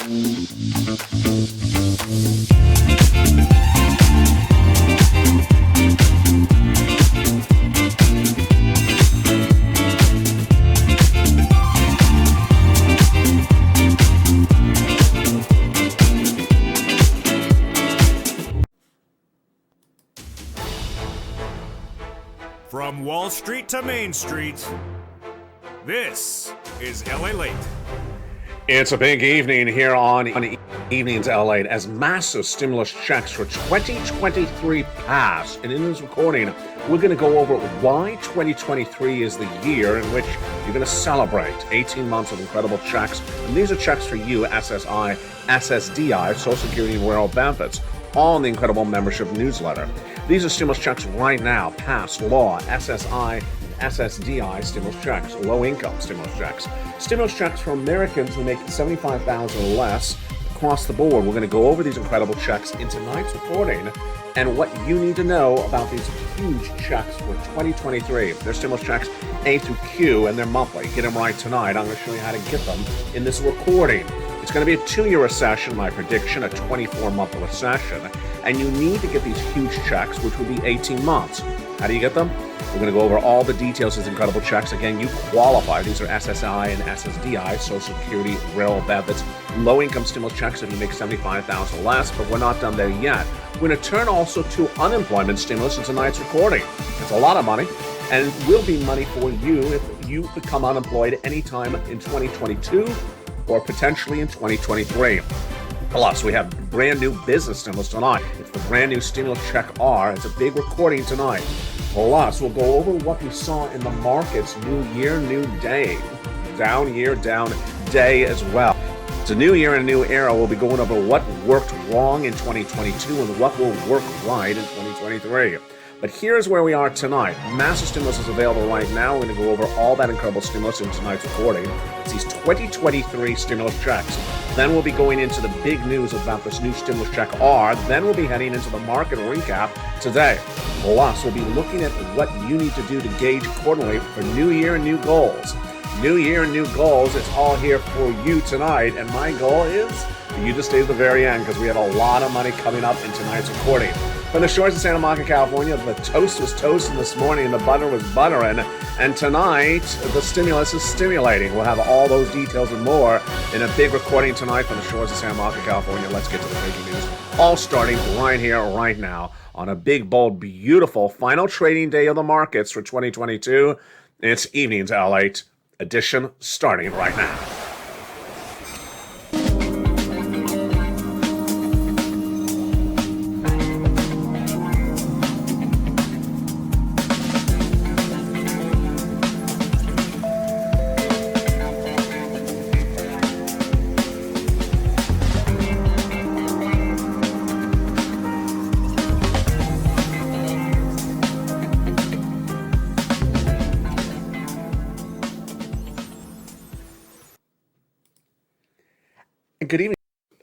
From Wall Street to Main Street, this is LA Late. It's a big evening here on Evenings LA as massive stimulus checks for 2023 pass. And in this recording, we're going to go over why 2023 is the year in which you're going to celebrate 18 months of incredible checks. And these are checks for you, SSI, SSDI, Social Security and Rural Benefits, on the incredible membership newsletter. These are stimulus checks right now, pass, law, SSI, SSDI stimulus checks, low-income stimulus checks. Stimulus checks for Americans who make $75,000 or less across the board. We're going to go over these incredible checks in tonight's recording and what you need to know about these huge checks for 2023. They're stimulus checks A through Q, and they're monthly. Get them right tonight. I'm going to show you how to get them in this recording. It's going to be a 2-year recession, my prediction, a 24-month recession, and you need to get these huge checks, which would be 18 months. How do you get them? We're going to go over all the details of these incredible checks. Again, you qualify. These are SSI and SSDI, Social Security, Rural Benefits, low-income stimulus checks if you make $75,000 or less, but we're not done there yet. We're going to turn also to unemployment stimulus in tonight's recording. It's a lot of money, and it will be money for you if you become unemployed anytime in 2022 or potentially in 2023. Plus, we have brand new business stimulus tonight. It's the brand new stimulus check R. It's a big recording tonight. Plus, we'll go over what we saw in the markets. New year, new day. Down year, down day as well. It's a new year and a new era. We'll be going over what worked wrong in 2022 and what will work right in 2023. But here's where we are tonight. Massive stimulus is available right now. We're going to go over all that incredible stimulus in tonight's recording. It's these 2023 stimulus checks. Then we'll be going into the big news about this new stimulus check R. Then we'll be heading into the market recap today. Plus, we'll be looking at what you need to do to gauge accordingly for New Year and new goals. New Year and new goals. It's all here for you tonight. And my goal is for you to stay to the very end because we have a lot of money coming up in tonight's recording. From the shores of Santa Monica, California, the toast was toasting this morning and the butter was buttering. And tonight, the stimulus is stimulating. We'll have all those details and more in a big recording tonight from the shores of Santa Monica, California. Let's get to the breaking news. All starting right here, right now, on a big, bold, beautiful final trading day of the markets for 2022. It's Evenings LATE edition starting right now. Good evening,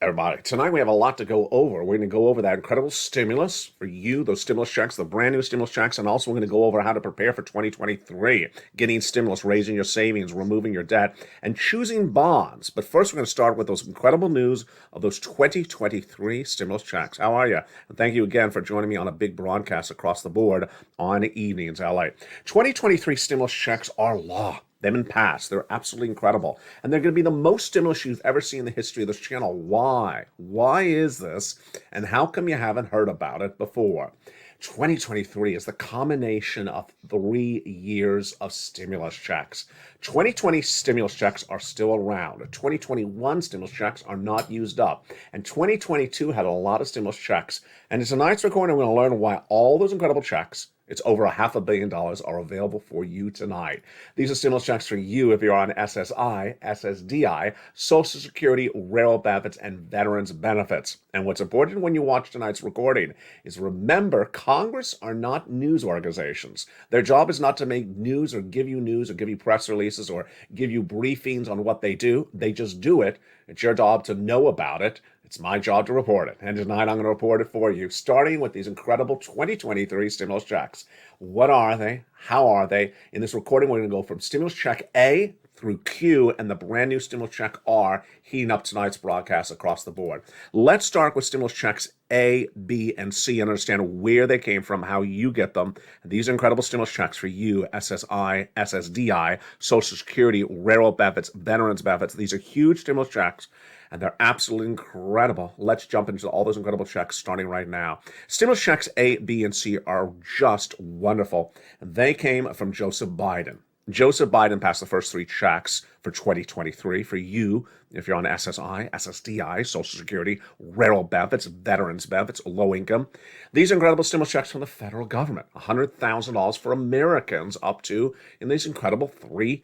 everybody. Tonight we have a lot to go over. We're going to go over that incredible stimulus for you, those stimulus checks, the brand new stimulus checks, and also we're going to go over how to prepare for 2023, getting stimulus, raising your savings, removing your debt, and choosing bonds. But first, we're going to start with those incredible news of those 2023 stimulus checks. How are you? And thank you again for joining me on a big broadcast across the board on Evenings LA. 2023 stimulus checks are law. They've been passed. They're absolutely incredible. And they're going to be the most stimulus you've ever seen in the history of this channel. Why? Why is this? And how come you haven't heard about it before? 2023 is the combination of 3 years of stimulus checks. 2020 stimulus checks are still around. 2021 stimulus checks are not used up. And 2022 had a lot of stimulus checks. And in tonight's recording, we're going to learn why all those incredible checks, it's over $500 million, are available for you tonight. These are stimulus checks for you if you're on SSI, SSDI, Social Security, Rural Benefits, and Veterans Benefits. And what's important when you watch tonight's recording is remember, Congress are not news organizations. Their job is not to make news or give you press releases or give you briefings on what they do. They just do it. It's your job to know about it. It's my job to report it. And tonight I'm going to report it for you, starting with these incredible 2023 stimulus checks. What are they? How are they? In this recording, we're going to go from stimulus check A through Q, and the brand new stimulus check R heating up tonight's broadcast across the board. Let's start with stimulus checks A, B, and C and understand where they came from, how you get them. These are incredible stimulus checks for you, SSI, SSDI, Social Security, railroad benefits, veterans benefits. These are huge stimulus checks, and they're absolutely incredible. Let's jump into all those incredible checks starting right now. Stimulus checks A, B, and C are just wonderful. They came from Joseph Biden. Joseph Biden passed the first 3 checks for 2023 for you, if you're on SSI, SSDI, Social Security, railroad benefits, veterans benefits, low income. These are incredible stimulus checks from the federal government, $100,000 for Americans up to in these incredible 3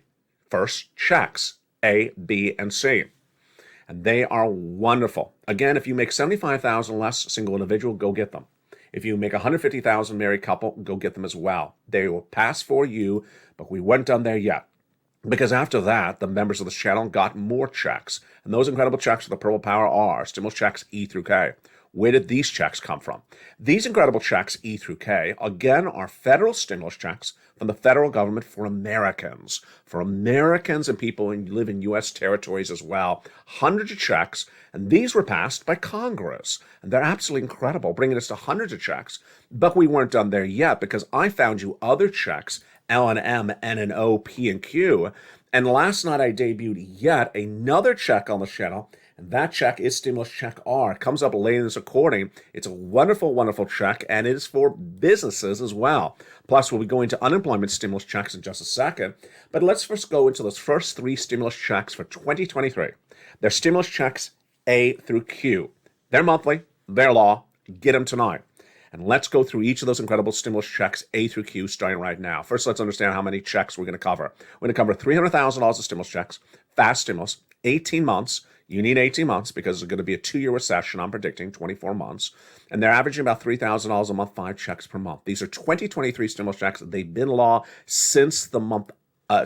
first checks, A, B, and C. And they are wonderful. Again, if you make $75,000 less, single individual, go get them. If you make $150,000 married couple, go get them as well. They will pass for you, but we weren't done there yet. Because after that, the members of this channel got more checks. And those incredible checks for the Purple Power are stimulus checks E through K. Where did these checks come from? These incredible checks, E through K, again, are federal stimulus checks from the federal government for Americans and people who live in U.S. territories as well. Hundreds of checks, and these were passed by Congress. And they're absolutely incredible, bringing us to hundreds of checks. But we weren't done there yet, because I found you other checks, L and M, N and O, P and Q. And last night I debuted yet another check on the channel. And that check is stimulus check R. It comes up later in this recording. It's a wonderful, wonderful check, and it is for businesses as well. Plus, we'll be going to unemployment stimulus checks in just a second. But let's first go into those first 3 stimulus checks for 2023. They're stimulus checks A through Q. They're monthly, they're law. Get them tonight. And let's go through each of those incredible stimulus checks A through Q starting right now. First, let's understand how many checks we're going to cover. We're going to cover $300,000 of stimulus checks, fast stimulus, 18 months. You need 18 months because it's going to be a 2-year recession. I'm predicting 24 months. And they're averaging about $3,000 a month, 5 checks per month. These are 2023 stimulus checks. They've been law since the month.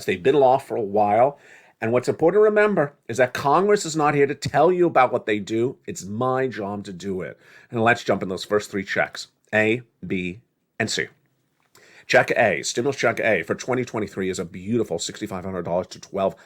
They've been law for a while. And what's important to remember is that Congress is not here to tell you about what they do. It's my job to do it. And let's jump in those first 3 checks, A, B, and C. Check A, stimulus check A for 2023 is a beautiful $6,500 to $12,000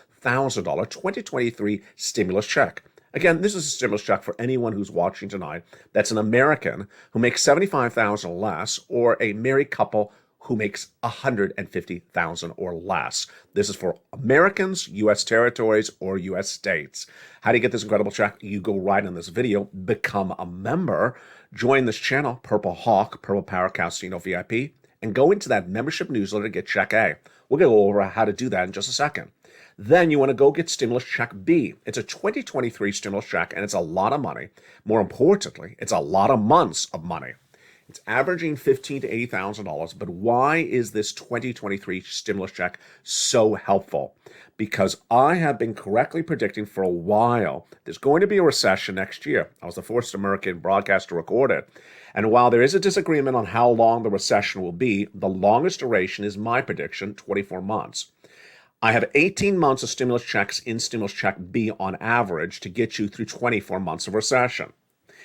2023 stimulus check. Again, this is a stimulus check for anyone who's watching tonight that's an American who makes $75,000 less, or a married couple who makes $150,000 or less. This is for Americans, U.S. territories, or U.S. states. How do you get this incredible check? You go right in this video, become a member, join this channel, Purple Hawk, Purple Power Casino VIP, and go into that membership newsletter to get check A. We're going to go over how to do that in just a second. Then you want to go get stimulus check B. It's a 2023 stimulus check, and it's a lot of money. More importantly, it's a lot of months of money. It's averaging $15,000 to $80,000. But why is this 2023 stimulus check so helpful? Because I have been correctly predicting for a while there's going to be a recession next year. I was the first American broadcaster to record it. And while there is a disagreement on how long the recession will be, the longest duration is my prediction, 24 months. I have 18 months of stimulus checks in stimulus check B on average to get you through 24 months of recession.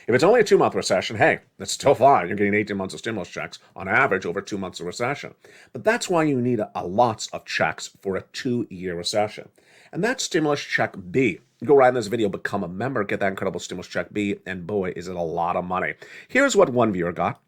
If it's only a 2-month recession, hey, that's still fine. You're getting 18 months of stimulus checks on average over 2 months of recession. But that's why you need lots of checks for a 2-year recession. And that's stimulus check B. Go right in this video, become a member, get that incredible stimulus check B, and boy, is it a lot of money. Here's what one viewer got.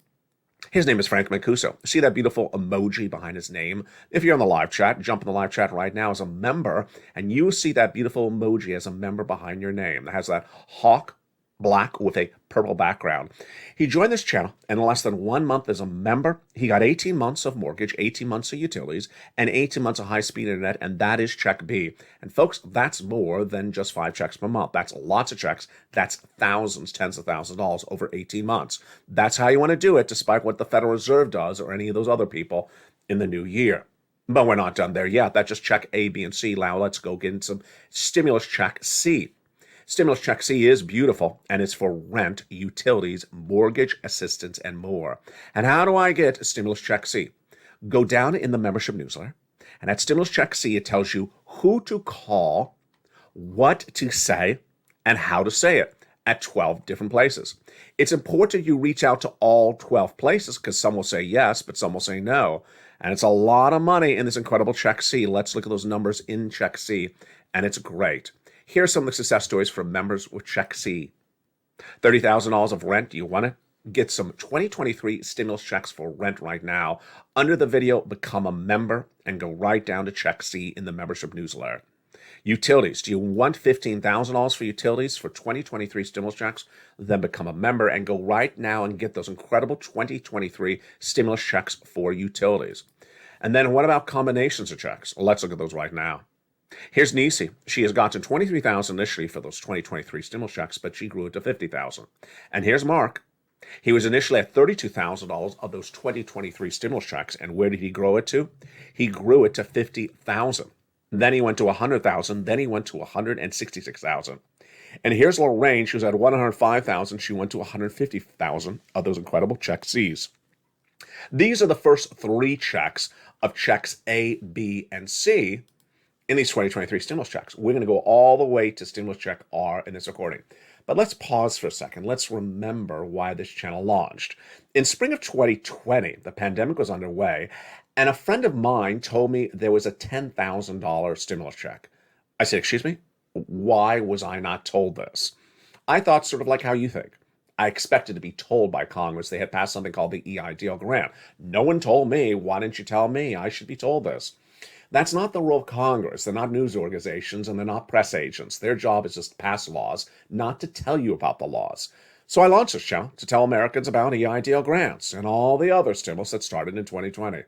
His name is Frank Mancuso. See that beautiful emoji behind his name? If you're in the live chat, jump in the live chat right now as a member, and you see that beautiful emoji as a member behind your name. That has that hawk black with a purple background. He joined this channel, and in less than 1 month as a member, he got 18 months of mortgage, 18 months of utilities, and 18 months of high-speed internet, and that is check B. And folks, that's more than just 5 checks per month. That's lots of checks. That's thousands, tens of thousands of dollars over 18 months. That's how you want to do it, despite what the Federal Reserve does or any of those other people in the new year. But we're not done there yet. That's just check A, B, and C. Now let's go get into some stimulus check C. Stimulus check C is beautiful, and it's for rent, utilities, mortgage assistance, and more. And how do I get stimulus check C? Go down in the membership newsletter, and at stimulus check C, it tells you who to call, what to say, and how to say it at 12 different places. It's important you reach out to all 12 places because some will say yes, but some will say no. And it's a lot of money in this incredible Check C. Let's look at those numbers in Check C, and it's great. Here's some of the success stories for members with Check C. $30,000 of rent. Do you want to get some 2023 stimulus checks for rent right now? Under the video, become a member and go right down to Check C in the membership newsletter. Utilities. Do you want $15,000 for utilities for 2023 stimulus checks? Then become a member and go right now and get those incredible 2023 stimulus checks for utilities. And then what about combinations of checks? Let's look at those right now. Here's Nisi. She has gotten $23,000 initially for those 2023 stimulus checks, but she grew it to $50,000. And here's Mark. He was initially at $32,000 of those 2023 stimulus checks, and where did he grow it to? He grew it to $50,000. Then he went to $100,000. Then he went to $166,000. And here's Lorraine. She was at $105,000. She went to $150,000 of those incredible Check C's. These are the first three checks of checks A, B, and C in these 2023 stimulus checks. We're going to go all the way to stimulus check R in this recording. But let's pause for a second. Let's remember why this channel launched. In spring of 2020, the pandemic was underway, and a friend of mine told me there was a $10,000 stimulus check. I said, excuse me? Why was I not told this? I thought sort of like how you think. I expected to be told by Congress they had passed something called the EIDL grant. No one told me. Why didn't you tell me? I should be told this. That's not the role of Congress. They're not news organizations, and they're not press agents. Their job is just to pass laws, not to tell you about the laws. So I launched this channel to tell Americans about EIDL grants and all the other stimulus that started in 2020.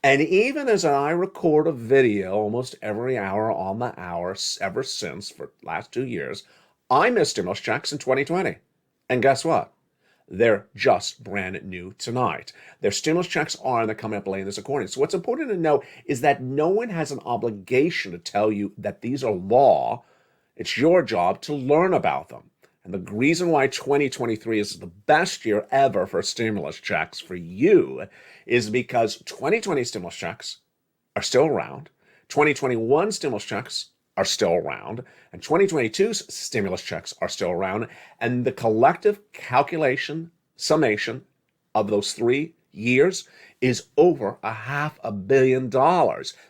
And even as I record a video almost every hour on the hour ever since for the last 2 years, I missed stimulus checks in 2020. And guess what? They're just brand new tonight. Their stimulus checks are, and they're coming up late in this recording. So what's important to know is that no one has an obligation to tell you that these are law. It's your job to learn about them. And the reason why 2023 is the best year ever for stimulus checks for you is because 2020 stimulus checks are still around. 2021 stimulus checks are still around, and 2022's stimulus checks are still around, and the collective summation of those 3 years is over $500 million.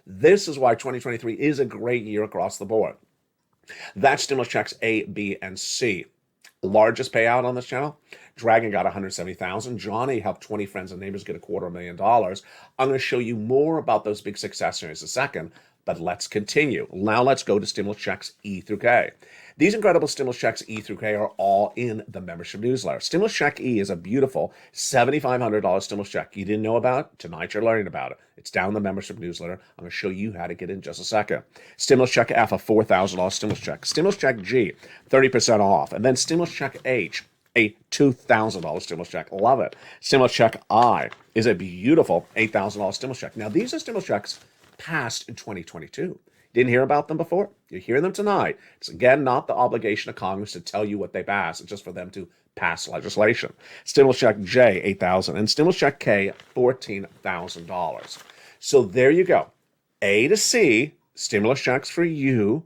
This is why 2023 is a great year across the board. That's stimulus checks A, B, and C. Largest payout on this channel, Dragon got $170,000. Johnny helped 20 friends and neighbors get $250,000. I'm going to show you more about those big success stories in a second, but let's continue. Now let's go to stimulus checks E through K. These incredible stimulus checks E through K are all in the membership newsletter. Stimulus check E is a beautiful $7,500 stimulus check. You didn't know about it? Tonight you're learning about it. It's down in the membership newsletter. I'm going to show you how to get in just a second. Stimulus check F, a $4,000 stimulus check. Stimulus check G, 30% off. And then stimulus check H, a $2,000 stimulus check. Love it. Stimulus check I is a beautiful $8,000 stimulus check. Now, these are stimulus checks passed in 2022. Didn't hear about them before? You're hearing them tonight. It's, again, not the obligation of Congress to tell you what they pass. It's just for them to pass legislation. Stimulus check J, $8,000, and stimulus check K, $14,000. So there you go. A to C, stimulus checks for you,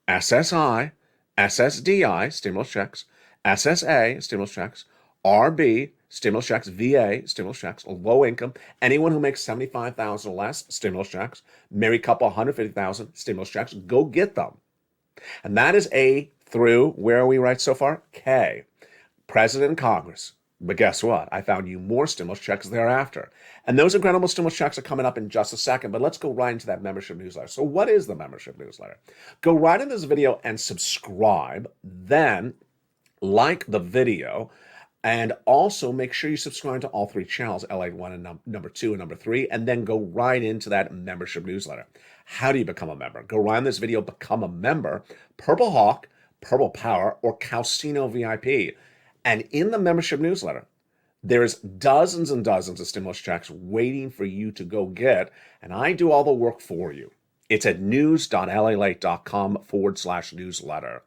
SSI, SSDI, stimulus checks, SSA, stimulus checks, RB, stimulus checks, VA, stimulus checks, low income, anyone who makes $75,000 or less, stimulus checks, married couple, $150,000, stimulus checks, go get them. And that is A through, where are we right so far? K, President and Congress. But guess what? I found you more stimulus checks thereafter. And those incredible stimulus checks are coming up in just a second, but let's go right into that membership newsletter. So what is the membership newsletter? Go right in this video and subscribe, then like the video, and also make sure you subscribe to all three channels, LALATE 1 and number 2 and number 3, and then go right into that membership newsletter. How do you become a member? Go right in this video, become a member, Purple Hawk, Purple Power, or Calcino VIP. And in the membership newsletter, there's dozens and dozens of stimulus checks waiting for you to go get, and I do all the work for you. It's at news.lalate.com/newsletter.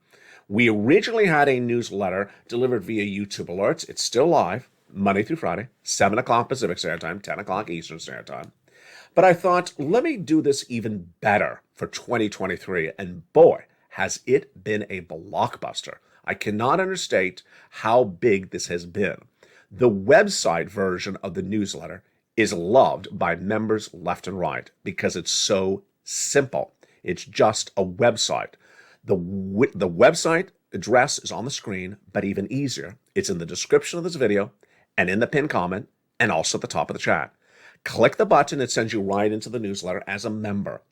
We originally had a newsletter delivered via YouTube alerts. It's still live, Monday through Friday, 7 o'clock Pacific Standard Time, 10 o'clock Eastern Standard Time. But I thought, let me do this even better for 2023. And boy, has it been a blockbuster. I cannot understate how big this has been. The website version of the newsletter is loved by members left and right because it's so simple. It's just a website. The website address is on the screen, but even easier, it's in the description of this video and in the pinned comment and also at the top of the chat. Click the button, it sends you right into the newsletter as a member.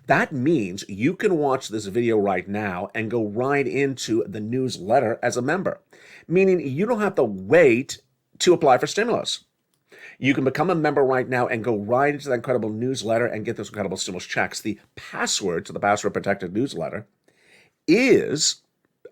That means you can watch this video right now and go right into the newsletter as a member, meaning you don't have to wait to apply for stimulus. You can become a member right now and go right into that incredible newsletter and get those incredible stimulus checks. The password to the password protected newsletter is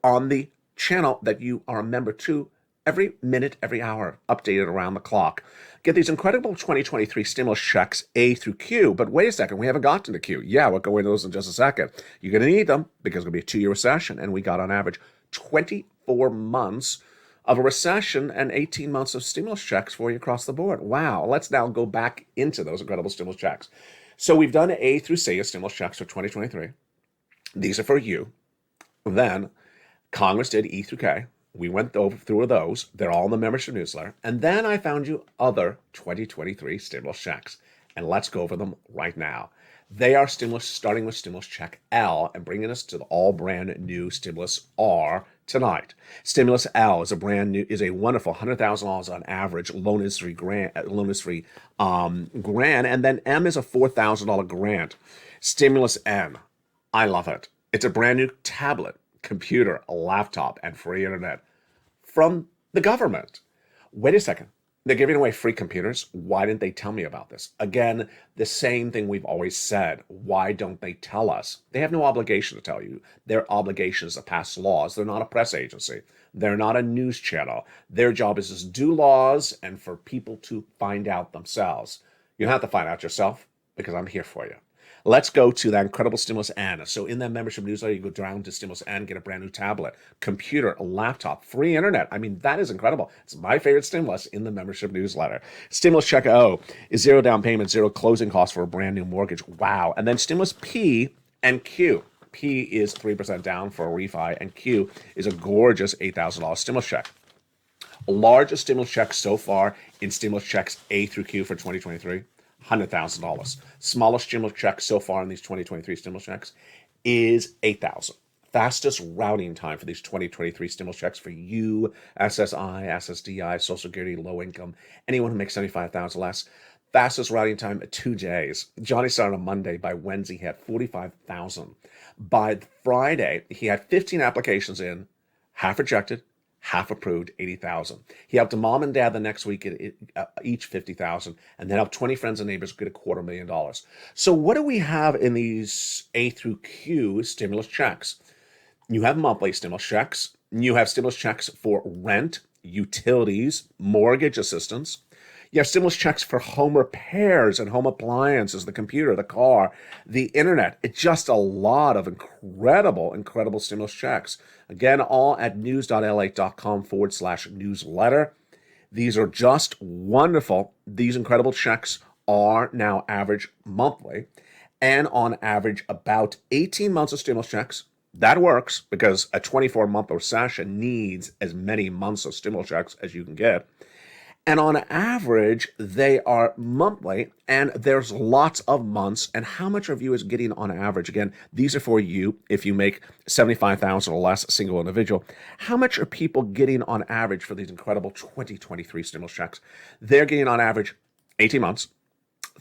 on the channel that you are a member to every minute, every hour, updated around the clock. Get these incredible 2023 stimulus checks A through Q. But wait a second, we haven't gotten to Q. Yeah, we'll go into those in just a second. You're going to need them because it's going to be a 2-year recession. And we got on average 24 months of a recession and 18 months of stimulus checks for you across the board. Wow. Let's now go back into those incredible stimulus checks. So we've done A through C as stimulus checks for 2023. These are for you. Then Congress did E through K. We went through those. They're all in the membership newsletter. And then I found you other 2023 stimulus checks. And let's go over them right now. They are stimulus, starting with stimulus check L and bringing us to the all brand new stimulus R tonight. Stimulus L is a wonderful $100,000 on average loan is free grant, and then M is a $4,000 grant. Stimulus N, I love it. It's a brand new tablet, computer, a laptop, and free internet from the government. Wait a second. They're giving away free computers. Why didn't they tell me about this? Again, the same thing we've always said. Why don't they tell us? They have no obligation to tell you. Their obligation is to pass laws. They're not a press agency. They're not a news channel. Their job is to do laws and for people to find out themselves. You don't have to find out yourself because I'm here for you. Let's go to that incredible Stimulus N. So in that membership newsletter, you go down to Stimulus N, get a brand new tablet, computer, a laptop, free internet. I mean, that is incredible. It's my favorite stimulus in the membership newsletter. Stimulus check O is zero down payment, zero closing costs for a brand new mortgage. Wow. And then Stimulus P and Q. P is 3% down for a refi, and Q is a gorgeous $8,000 stimulus check. Largest stimulus check so far in stimulus checks A through Q for 2023. $100,000. Smallest stimulus check so far in these 2023 stimulus checks is $8,000. Fastest routing time for these 2023 stimulus checks for you, SSI, SSDI, Social Security, low income, anyone who makes $75,000 less. Fastest routing time, 2 days. Johnny started on Monday. By Wednesday, he had 45,000. By Friday, he had 15 applications in, half rejected, half approved, 80,000. He helped a mom and dad the next week at each 50,000, and then helped 20 friends and neighbors get $250,000. So what do we have in these A through Q stimulus checks? You have monthly stimulus checks. You have stimulus checks for rent, utilities, mortgage assistance. You have stimulus checks for home repairs and home appliances, the computer, the car, the internet. It's just a lot of incredible stimulus checks. Again, all at news.lalate.com/newsletter. These are just wonderful. These incredible checks are now average monthly and on average about 18 months of stimulus checks. That works because a 24-month recession needs as many months of stimulus checks as you can get. And on average, they are monthly, and there's lots of months. And how much of you is getting on average? Again, these are for you if you make $75,000 or less, single individual. How much are people getting on average for these incredible 2023 stimulus checks? They're getting on average 18 months,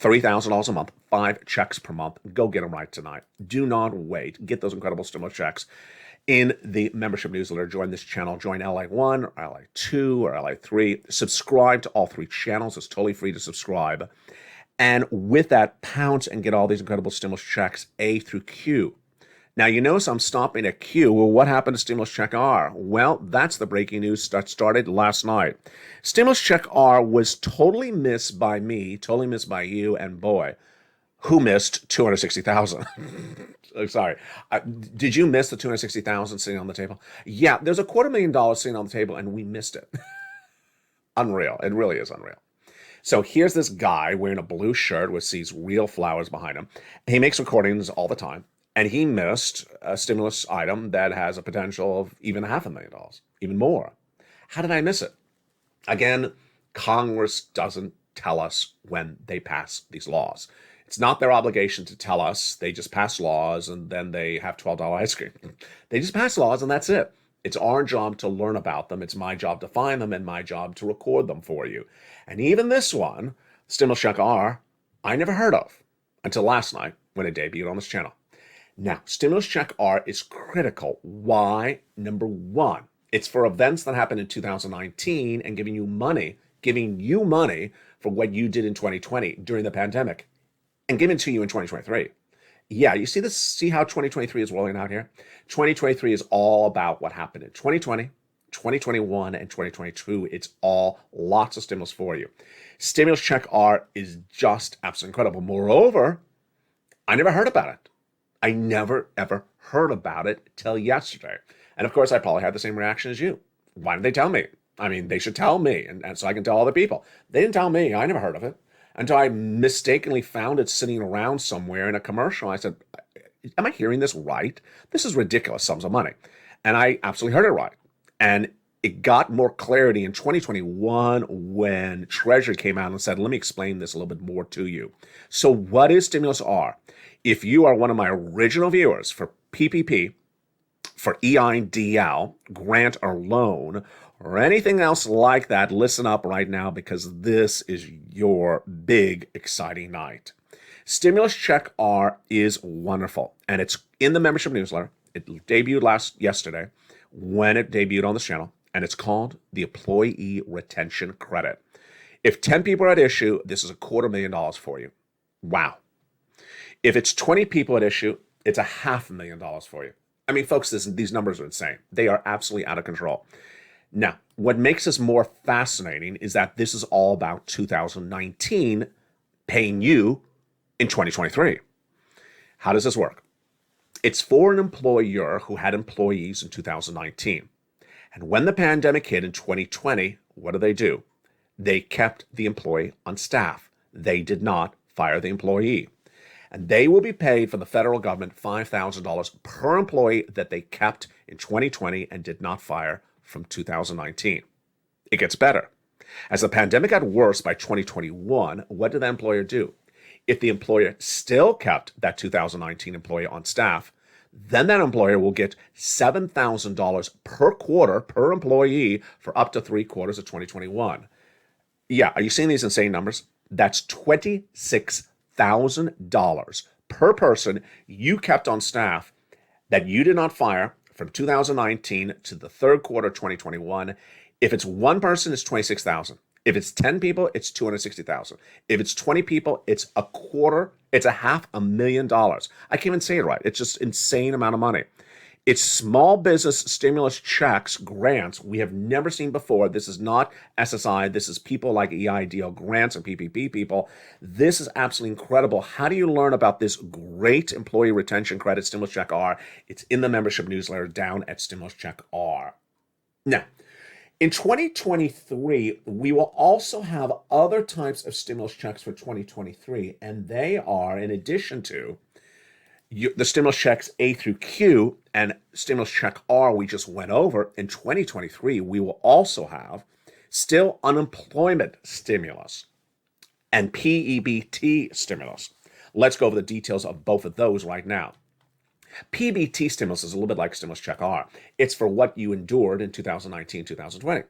$30,000 a month, 5 checks per month. Go get them right tonight. Do not wait. Get those incredible stimulus checks in the membership newsletter. Join this channel. Join LA1 or LA2 or LA3. Subscribe to all 3 channels. It's totally free to subscribe. And with that, pounce and get all these incredible stimulus checks A through Q. Now, you notice I'm stopping at Q. Well, what happened to stimulus check R? Well, that's the breaking news that started last night. Stimulus check R was totally missed by me, totally missed by you, and boy, who missed 260,000? Sorry. Did you miss the 260,000 sitting on the table? Yeah, there's $250,000 sitting on the table, and we missed it. Unreal. It really is unreal. So here's this guy wearing a blue shirt with these real flowers behind him. He makes recordings all the time, and he missed a stimulus item that has a potential of even $500,000, even more. How did I miss it? Again, Congress doesn't tell us when they pass these laws. It's not their obligation to tell us. They just pass laws and then they have $12 ice cream. They just pass laws and that's it. It's our job to learn about them. It's my job to find them and my job to record them for you. And even this one, Stimulus Check R, I never heard of until last night when it debuted on this channel. Now, Stimulus Check R is critical. Why? Number one, it's for events that happened in 2019 and giving you money for what you did in 2020 during the pandemic and giving to you in 2023. Yeah, you see this? See how 2023 is rolling out here? 2023 is all about what happened in 2020, 2021, and 2022. It's all lots of stimulus for you. Stimulus Check R is just absolutely incredible. Moreover, I never heard about it. I never, ever heard about it till yesterday. And of course, I probably had the same reaction as you. Why didn't they tell me? I mean, they should tell me, and so I can tell other people. They didn't tell me. I never heard of it until I mistakenly found it sitting around somewhere in a commercial. I said, am I hearing this right? This is ridiculous sums of money. And I absolutely heard it right. And it got more clarity in 2021 when Treasury came out and said, let me explain this a little bit more to you. So what is Stimulus R? If you are one of my original viewers for PPP, for EIDL, grant or loan, or anything else like that, listen up right now because this is your big, exciting night. Stimulus Check R is wonderful, and it's in the membership newsletter. It debuted yesterday when it debuted on this channel, and it's called the Employee Retention Credit. If 10 people are at issue, this is $250,000 for you. Wow. If it's 20 people at issue, it's $500,000 for you. I mean, folks, these numbers are insane. They are absolutely out of control. Now, what makes this more fascinating is that this is all about 2019 paying you in 2023. How does this work? It's for an employer who had employees in 2019. And when the pandemic hit in 2020, what do? They kept the employee on staff. They did not fire the employee. And they will be paid from the federal government $5,000 per employee that they kept in 2020 and did not fire from 2019. It gets better. As the pandemic got worse by 2021, what did the employer do? If the employer still kept that 2019 employee on staff, then that employer will get $7,000 per quarter per employee for up to 3 quarters of 2021. Yeah, are you seeing these insane numbers? That's $26,000 per person you kept on staff that you did not fire from 2019 to the 3rd quarter of 2021. If it's one person, it's $26,000. If it's 10 people, it's $260,000. If it's 20 people, it's $500,000. I can't even say it right. It's just insane amount of money. It's small business stimulus checks, grants we have never seen before. This is not SSI. This is people like EIDL grants and PPP people. This is absolutely incredible. How do you learn about this great employee retention credit, Stimulus Check R? It's in the membership newsletter down at Stimulus Check R. Now, in 2023, we will also have other types of stimulus checks for 2023, and they are, in addition to the stimulus checks A through Q and Stimulus Check R we just went over, in 2023, we will also have still unemployment stimulus and PEBT stimulus. Let's go over the details of both of those right now. PBT stimulus is a little bit like Stimulus Check R. It's for what you endured in 2019, 2020.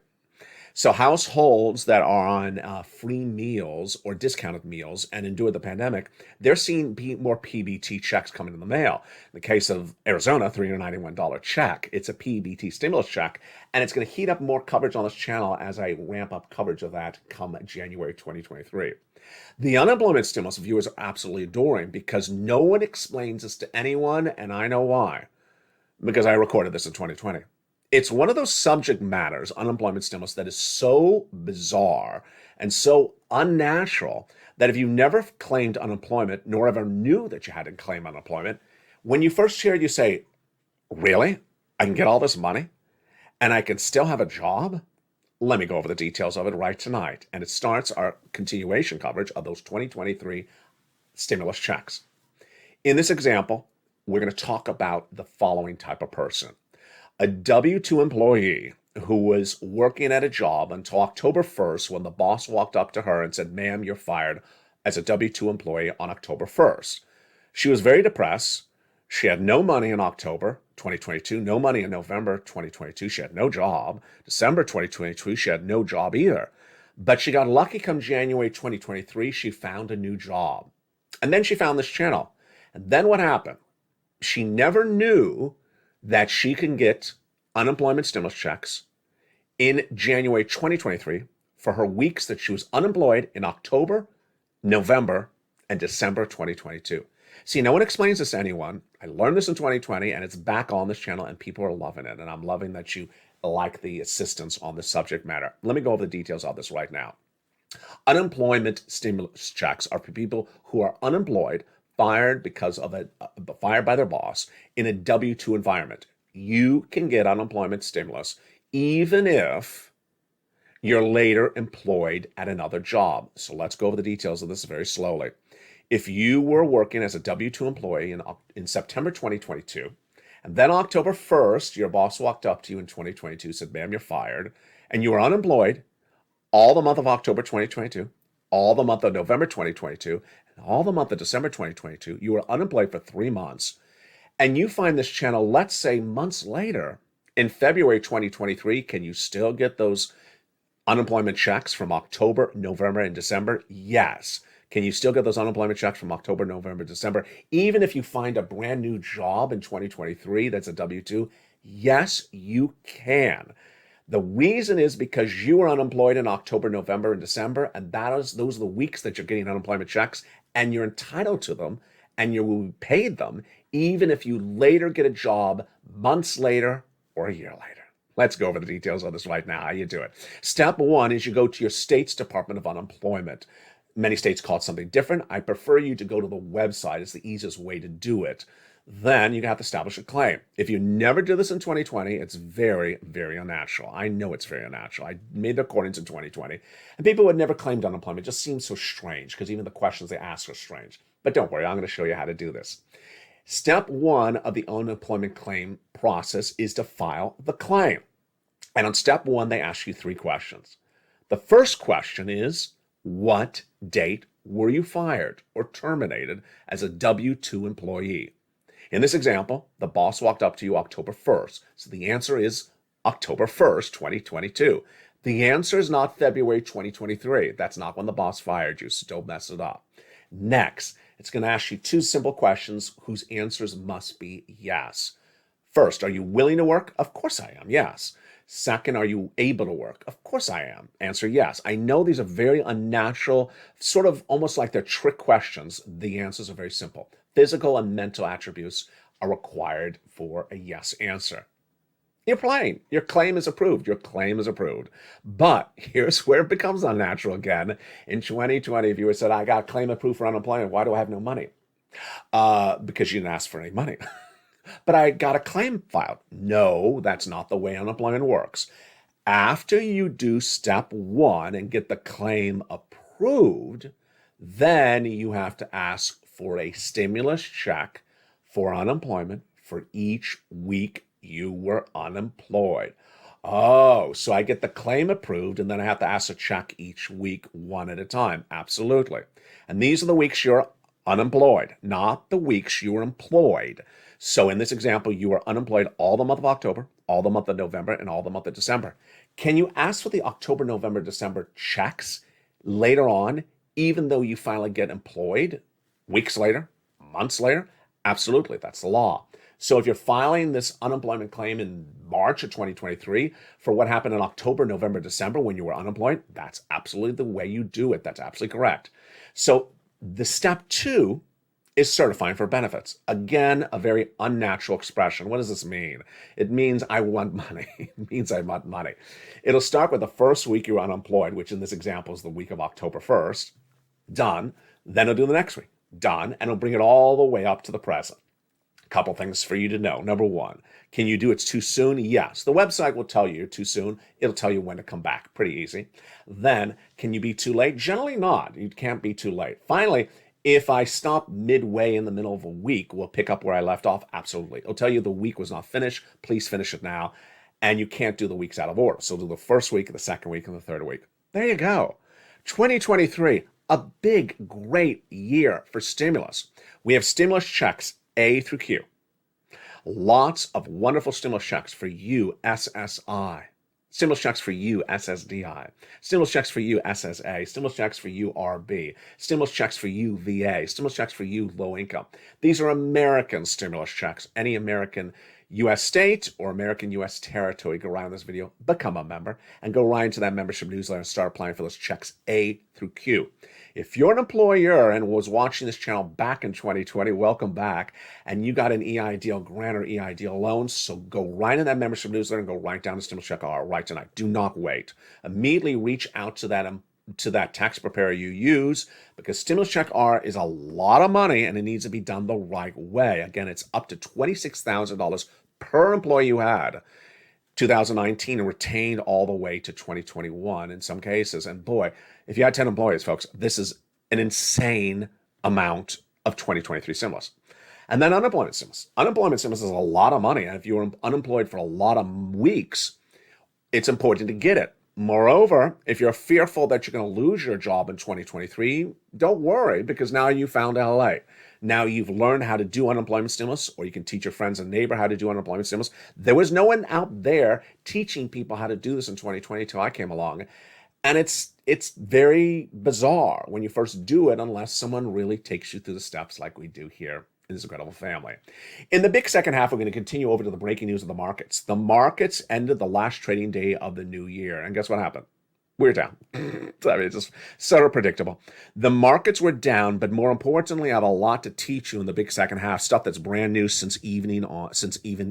So households that are on free meals or discounted meals and endured the pandemic, they're seeing more PBT checks coming in the mail. In the case of Arizona, $391 check. It's a PBT stimulus check, and it's going to heat up more coverage on this channel as I ramp up coverage of that come January 2023. The unemployment stimulus viewers are absolutely adoring because no one explains this to anyone, and I know why. Because I recorded this in 2020. It's one of those subject matters, unemployment stimulus, that is so bizarre and so unnatural that if you never claimed unemployment, nor ever knew that you had to claim unemployment, when you first hear it, you say, really? I can get all this money and I can still have a job? Let me go over the details of it right tonight. And it starts our continuation coverage of those 2023 stimulus checks. In this example, we're going to talk about the following type of person. A W-2 employee who was working at a job until October 1st when the boss walked up to her and said, "Ma'am, you're fired," as a W-2 employee on October 1st. She was very depressed. She had no money in October 2022, no money in November 2022. She had no job. December 2022, she had no job either. But she got lucky come January 2023. She found a new job. And then she found this channel. And then what happened? She never knew that she can get unemployment stimulus checks in January 2023 for her weeks that she was unemployed in October, November, and December 2022. See, no one explains this to anyone. I learned this in 2020, and it's back on this channel, and people are loving it. And I'm loving that you like the assistance on the subject matter. Let me go over the details of this right now. Unemployment stimulus checks are for people who are unemployed, fired because of fired by their boss in a W-2 environment. You can get unemployment stimulus even if you're later employed at another job. So let's go over the details of this very slowly. If you were working as a W-2 employee in September 2022, and then October 1st, your boss walked up to you in 2022, said, "Ma'am, you're fired," and you were unemployed all the month of October 2022, all the month of November 2022, and all the month of December 2022, you were unemployed for 3 months, and you find this channel, let's say months later, in February 2023, can you still get those unemployment checks from October, November, and December? Yes. Can you still get those unemployment checks from October, November, December, even if you find a brand new job in 2023 that's a W-2? Yes, you can. The reason is because you were unemployed in October, November, and December, and those are the weeks that you're getting unemployment checks, and you're entitled to them, and you will be paid them, even if you later get a job months later or a year later. Let's go over the details of this right now, how you do it. Step one is you go to your state's Department of Unemployment. Many states call it something different. I prefer you to go to the website. It's the easiest way to do it. Then you have to establish a claim. If you never did this in 2020, it's very, very unnatural. I know it's very unnatural. I made the recordings in 2020, and people who had never claimed unemployment just seems so strange because even the questions they ask are strange. But don't worry, I'm going to show you how to do this. Step one of the unemployment claim process is to file the claim. And on step one, they ask you 3 questions. The first question is, what date were you fired or terminated as a W-2 employee? In this example, the boss walked up to you October 1st. So the answer is October 1st, 2022. The answer is not February 2023. That's not when the boss fired you, so don't mess it up. Next, it's going to ask you 2 simple questions whose answers must be yes. First, are you willing to work? Of course I am, yes. Second, are you able to work? Of course I am. Answer yes. I know these are very unnatural, sort of almost like they're trick questions. The answers are very simple. Physical and mental attributes are required for a yes answer. You're playing. Your claim is approved. Your claim is approved. But here's where it becomes unnatural again. In 2020, if you had said, "I got claim approved for unemployment, why do I have no money?" Because you didn't ask for any money. "But I got a claim filed." No, that's not the way unemployment works. After you do step 1 and get the claim approved, then you have to ask for a stimulus check for unemployment for each week you were unemployed. Oh, so I get the claim approved and then I have to ask a check each week, one at a time. Absolutely. And these are the weeks you're unemployed, not the weeks you were employed. So in this example, you were unemployed all the month of October, all the month of November, and all the month of December. Can you ask for the October, November, December checks later on, even though you finally get employed weeks later, months later? Absolutely, that's the law. So if you're filing this unemployment claim in March of 2023 for what happened in October, November, December when you were unemployed, that's absolutely the way you do it. That's absolutely correct. So the step 2 is certifying for benefits. Again, a very unnatural expression. What does this mean? It means I want money. It means I want money. It'll start with the first week you're unemployed, which in this example is the week of October 1st. Done. Then it'll do the next week. Done. And it'll bring it all the way up to the present. A couple things for you to know. Number 1, can you do it's too soon? Yes. The website will tell you you're too soon. It'll tell you when to come back. Pretty easy. Then, can you be too late? Generally not. You can't be too late. Finally, if I stop midway in the middle of a week, we'll pick up where I left off. Absolutely. It'll tell you the week was not finished. Please finish it now. and you can't do the weeks out of order. So do the first week, the second week, and the third week. There you go. 2023, a big, great year for stimulus. We have stimulus checks A through Q. Lots of wonderful stimulus checks for you, SSI. Stimulus checks for you, SSDI. Stimulus checks for you, SSA. Stimulus checks for you, RB. Stimulus checks for you, VA. Stimulus checks for you, low income. These are American stimulus checks. Any American U.S. state or American U.S. territory, go right on this video, become a member, and go right into that membership newsletter and start applying for those checks A through Q. If you're an employer and was watching this channel back in 2020, welcome back, and you got an EIDL grant or EIDL loan, so go right in that membership newsletter and go right down to stimulus check R right tonight. Do not wait. Immediately reach out to that tax preparer you use, because stimulus check R is a lot of money and it needs to be done the right way. Again, it's up to $26,000 per employee you had 2019 and retained all the way to 2021 in some cases. And boy, if you had 10 employees, folks, this is an insane amount of 2023 stimulus. And then unemployment stimulus. Unemployment stimulus is a lot of money. And if you're unemployed for a lot of weeks, it's important to get it. Moreover, if you're fearful that you're going to lose your job in 2023, don't worry, because now you found LALATE. Now you've learned how to do unemployment stimulus, or you can teach your friends and neighbor how to do unemployment stimulus. There was no one out there teaching people how to do this in 2020 till I came along. And it's very bizarre when you first do it, unless someone really takes you through the steps like we do here in this incredible family. In the big second half, we're going to continue over to the breaking news of the markets. The markets ended the last trading day of the new year. And guess what happened? We're down. I mean, it's just sort of predictable. The markets were down, but more importantly, I have a lot to teach you in the big second half, stuff that's brand new since even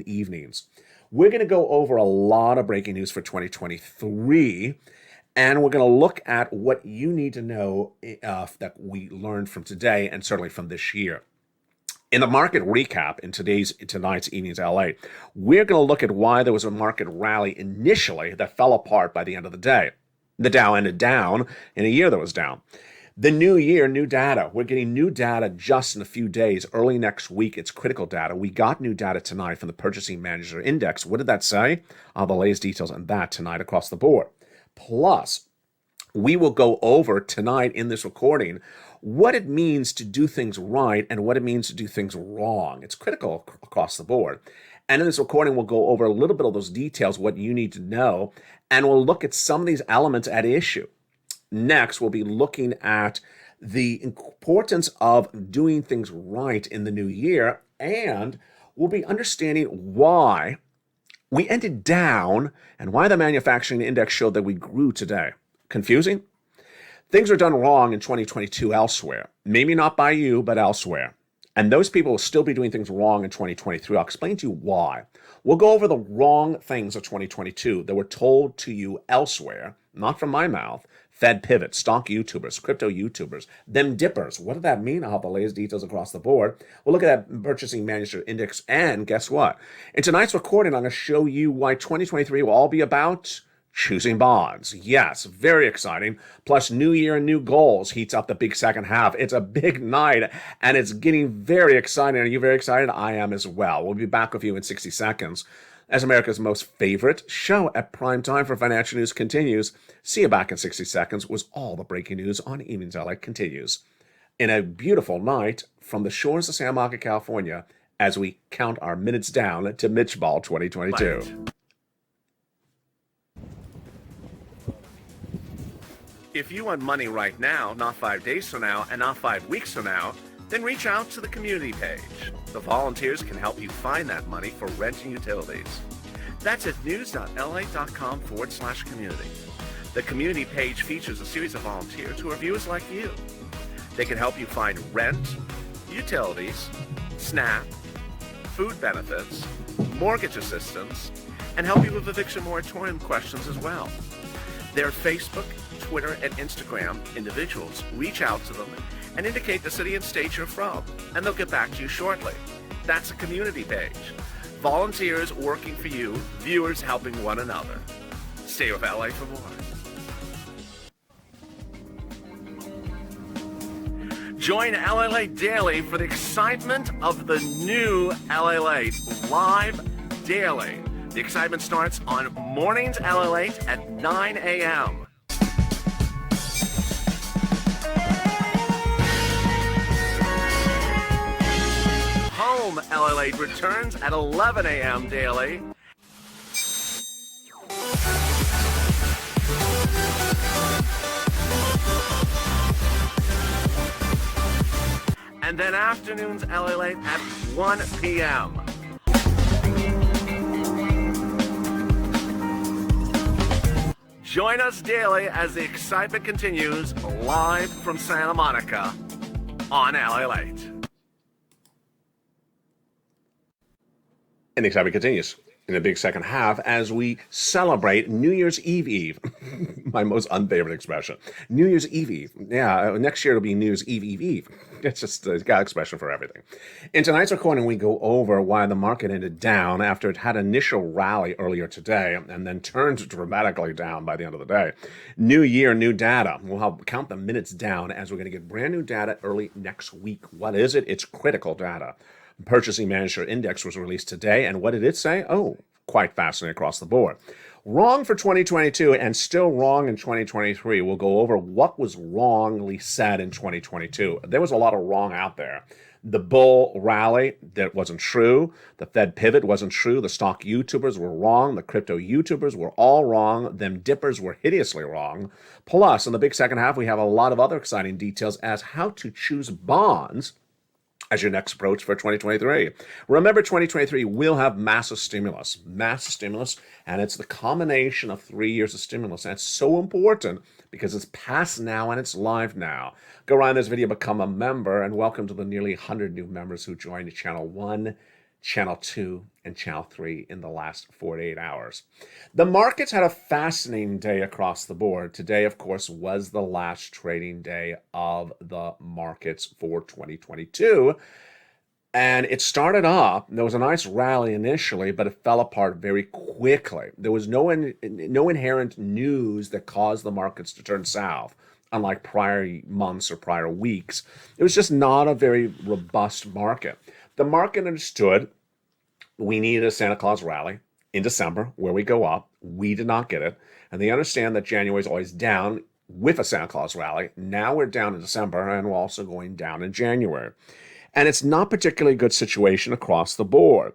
evenings. We're going to go over a lot of breaking news for 2023, and we're going to look at what you need to know that we learned from today and certainly from this year. In the market recap in tonight's evening's LA, we're going to look at why there was a market rally initially that fell apart by the end of the day. The Dow ended down in a year that was down. The new year, new data. We're getting new data just in a few days. Early next week, it's critical data. We got new data tonight from the Purchasing Manager Index. What did that say? The latest details on that tonight across the board. Plus, we will go over tonight in this recording what it means to do things right and what it means to do things wrong. It's critical across the board. And in this recording, we'll go over a little bit of those details, what you need to know, and we'll look at some of these elements at issue. Next, we'll be looking at the importance of doing things right in the new year, and we'll be understanding why we ended down and why the manufacturing index showed that we grew today. Confusing? Things are done wrong in 2022 elsewhere. Maybe not by you, but elsewhere. And those people will still be doing things wrong in 2023. I'll explain to you why. We'll go over the wrong things of 2022 that were told to you elsewhere, not from my mouth. Fed pivot, stock YouTubers, crypto YouTubers, them dippers. What did that mean? I'll have the latest details across the board. We'll look at that Purchasing Manager Index, and guess what? In tonight's recording, I'm going to show you why 2023 will all be about choosing bonds. Yes, very exciting. Plus, new year and new goals heats up the big second half. It's a big night, and it's getting very exciting. Are you very excited? I am as well. We'll be back with you in 60 seconds as America's most favorite show at prime time for financial news continues. See you back in 60 seconds was all the breaking news on Evenings LA continues. In a beautiful night from the shores of San Marcos, California, as we count our minutes down to Mitch Ball 2022. Right. If you want money right now, not 5 days from now, and not 5 weeks from now, then reach out to the community page. The volunteers can help you find that money for rent and utilities. That's at news.la.com/community. The community page features a series of volunteers who are viewers like you. They can help you find rent, utilities, SNAP, food benefits, mortgage assistance, and help you with eviction moratorium questions as well. Their Facebook, Twitter, and Instagram individuals reach out to them and indicate the city and state you're from, and they'll get back to you shortly. That's a community page. Volunteers working for you, viewers helping one another. Stay with LA for more. Join LALATE Daily for the excitement of the new LALATE live daily The excitement starts on mornings LALATE at 9 a.m. Home LALATE returns at 11 a.m. daily. And then afternoons LALATE at 1 p.m. Join us daily as the excitement continues live from Santa Monica on LALATE. And the excitement continues in the big second half as we celebrate New Year's Eve. My most unfavorite expression. New Year's Eve. Yeah, next year it'll be New Year's Eve. It's just a God expression for everything. In tonight's recording, we go over why the market ended down after it had an initial rally earlier today and then turned dramatically down by the end of the day. New year, new data. We'll count the minutes down as we're going to get brand new data early next week. What is it? It's critical data. Purchasing Manager Index was released today, and what did it say? Oh, quite fascinating across the board. Wrong for 2022 and still wrong in 2023. We'll go over what was wrongly said in 2022. There was a lot of wrong out there. The bull rally, that wasn't true. The Fed pivot wasn't true. The stock YouTubers were wrong. The crypto YouTubers were all wrong. Them dippers were hideously wrong. Plus, in the big second half, we have a lot of other exciting details as how to choose bonds as your next approach for 2023. Remember, 2023 will have massive stimulus, and it's the combination of 3 years of stimulus. And it's so important because it's past now and it's live now. Go around this video, become a member, and welcome to the nearly 100 new members who joined Channel 1, Channel 2, and Channel 3 in the last 48 hours. The markets had a fascinating day across the board. Today, of course, was the last trading day of the markets for 2022. And it started off, there was a nice rally initially, but it fell apart very quickly. There was no inherent news that caused the markets to turn south, unlike prior months or prior weeks. It was just not a very robust market. The market understood we needed a Santa Claus rally in December where we go up. We did not get it. And they understand that January is always down with a Santa Claus rally. Now we're down in December and we're also going down in January. And it's not particularly a good situation across the board.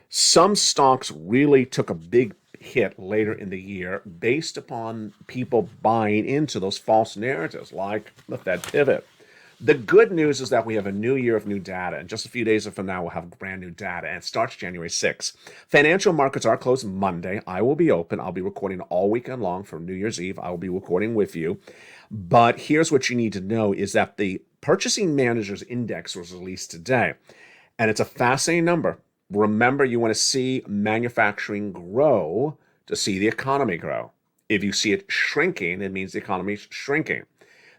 Some stocks really took a big hit later in the year based upon people buying into those false narratives like the Fed pivot. The good news is that we have a new year of new data, and just a few days from now, we'll have brand new data, and it starts January 6th. Financial markets are closed Monday. I will be open. I'll be recording all weekend long from New Year's Eve. I will be recording with you. But here's what you need to know is that the Purchasing Managers Index was released today, and it's a fascinating number. Remember, you want to see manufacturing grow to see the economy grow. If you see it shrinking, it means the economy is shrinking.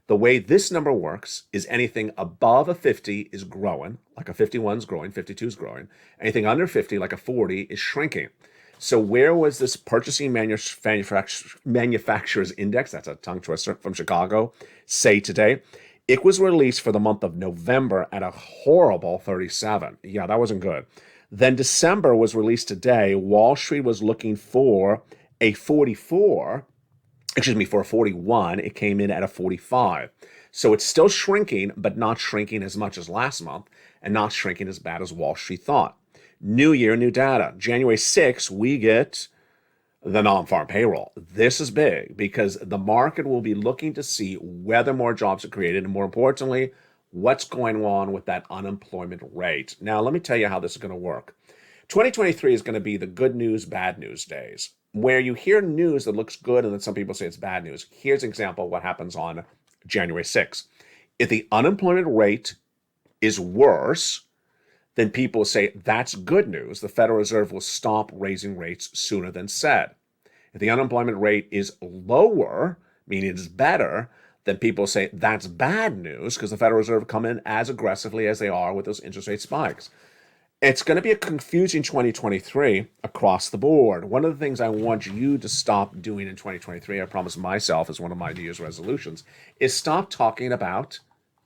The way this number works is anything above a 50 is growing, like a 51 is growing, 52 is growing. Anything under 50, like a 40, is shrinking. So where was this Purchasing Manufacturers Index, that's a tongue twister, from Chicago, say today? It was released for the month of November at a horrible 37. Yeah, that wasn't good. Then December was released today. Wall Street was looking for a 44. For a 41, it came in at a 45. So it's still shrinking, but not shrinking as much as last month and not shrinking as bad as Wall Street thought. New year, new data. January 6th, we get the non-farm payroll. This is big because the market will be looking to see whether more jobs are created and, more importantly, what's going on with that unemployment rate. Now, let me tell you how this is going to work. 2023 is going to be the good news, bad news days, where you hear news that looks good and then some people say it's bad news. Here's an example of what happens on January 6th. If the unemployment rate is worse, then people say that's good news. The Federal Reserve will stop raising rates sooner than said. If the unemployment rate is lower, meaning it's better, then people say that's bad news because the Federal Reserve come in as aggressively as they are with those interest rate spikes. It's going to be a confusing 2023 across the board. One of the things I want you to stop doing in 2023, I promise myself as one of my New Year's resolutions, is stop talking about